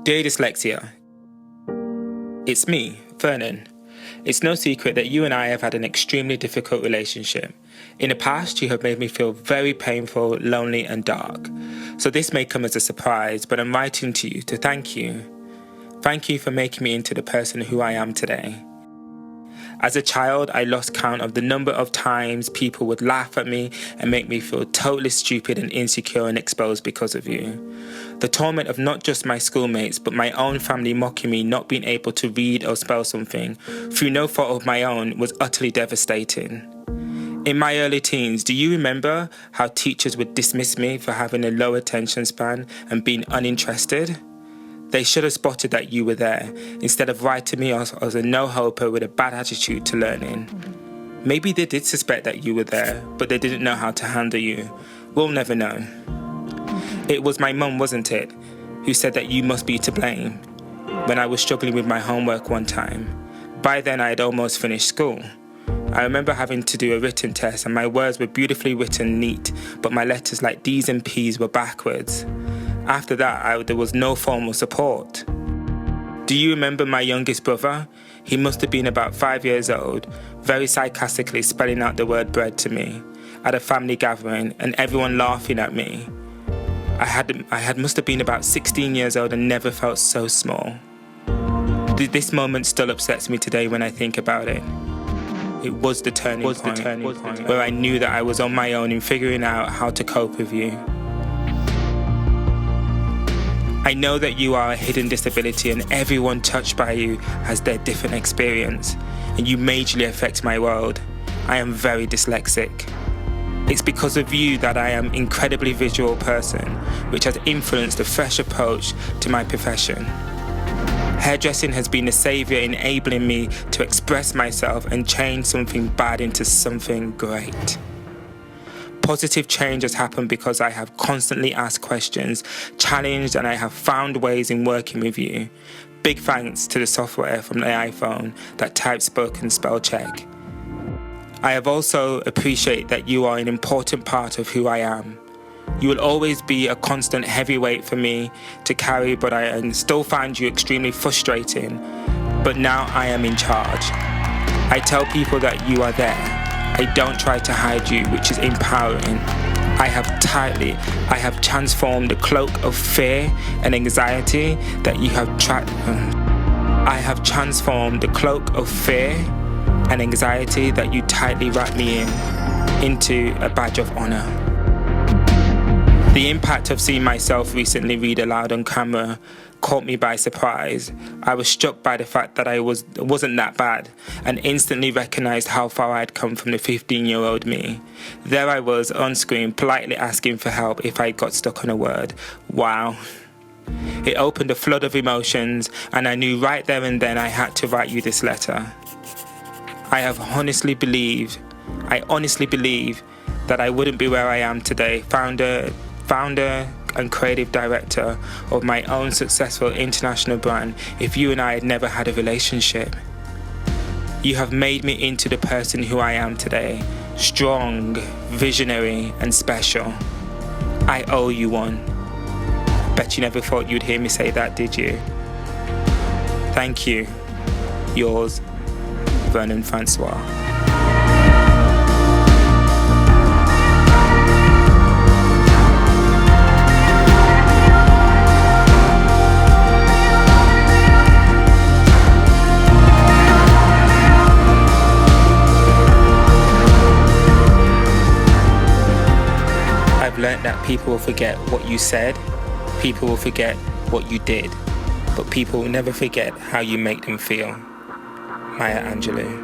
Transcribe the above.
Dear Dyslexia, it's me, Vernon. It's no secret that you and I have had an extremely difficult relationship. In the past, you have made me feel very painful, lonely, and dark. So this may come as a surprise, but I'm writing to you to thank you. Thank you for making me into the person who I am today. As a child, I lost count of the number of times people would laugh at me and make me feel totally stupid and insecure and exposed because of you. The torment of not just my schoolmates, but my own family mocking me not being able to read or spell something through no fault of my own was utterly devastating. In my early teens, do you remember how teachers would dismiss me for having a low attention span and being uninterested? They should have spotted that you were there, instead of writing me off as a no-hoper with a bad attitude to learning. Maybe they did suspect that you were there, but they didn't know how to handle you. We'll never know. It was my mum, wasn't it, who said that you must be to blame when I was struggling with my homework one time. By then, I had almost finished school. I remember having to do a written test and my words were beautifully written neat, but my letters like D's and P's were backwards. After that, there was no formal support. Do you remember my youngest brother? He must have been about 5 years old, very sarcastically spelling out the word bread to me at a family gathering and everyone laughing at me. I must have been about 16 years old and never felt so small. This moment still upsets me today when I think about it. It was the turning point where I knew that I was on my own in figuring out how to cope with you. I know that you are a hidden disability and everyone touched by you has their different experience, and you majorly affect my world. I am very dyslexic. It's because of you that I am an incredibly visual person, which has influenced a fresh approach to my profession. Hairdressing has been a saviour enabling me to express myself and change something bad into something great. Positive change has happened because I have constantly asked questions, challenged, and I have found ways in working with you. Big thanks to the software from the iPhone that types, spoken, spell check. I have also appreciated that you are an important part of who I am. You will always be a constant heavyweight for me to carry, but I still find you extremely frustrating. But now I am in charge. I tell people that you are there. I don't try to hide you, which is empowering. I have transformed the cloak of fear and anxiety that you have I have transformed the cloak of fear and anxiety that you tightly wrap me into a badge of honor. The impact of seeing myself recently read aloud on camera caught me by surprise. I was struck by the fact that I wasn't that bad and instantly recognized how far I'd come from the 15-year-old me. There I was on screen politely asking for help if I got stuck on a word. Wow. It opened a flood of emotions and I knew right there and then I had to write you this letter. I honestly believe that I wouldn't be where I am today, founder and creative director of my own successful international brand, if you and I had never had a relationship. You have made me into the person who I am today, strong, visionary, and special. I owe you one. Bet you never thought you'd hear me say that, did you? Thank you. Yours, Vernon Francois. I've learned that people will forget what you said, people will forget what you did, but people will never forget how you make them feel. Maya Angelou.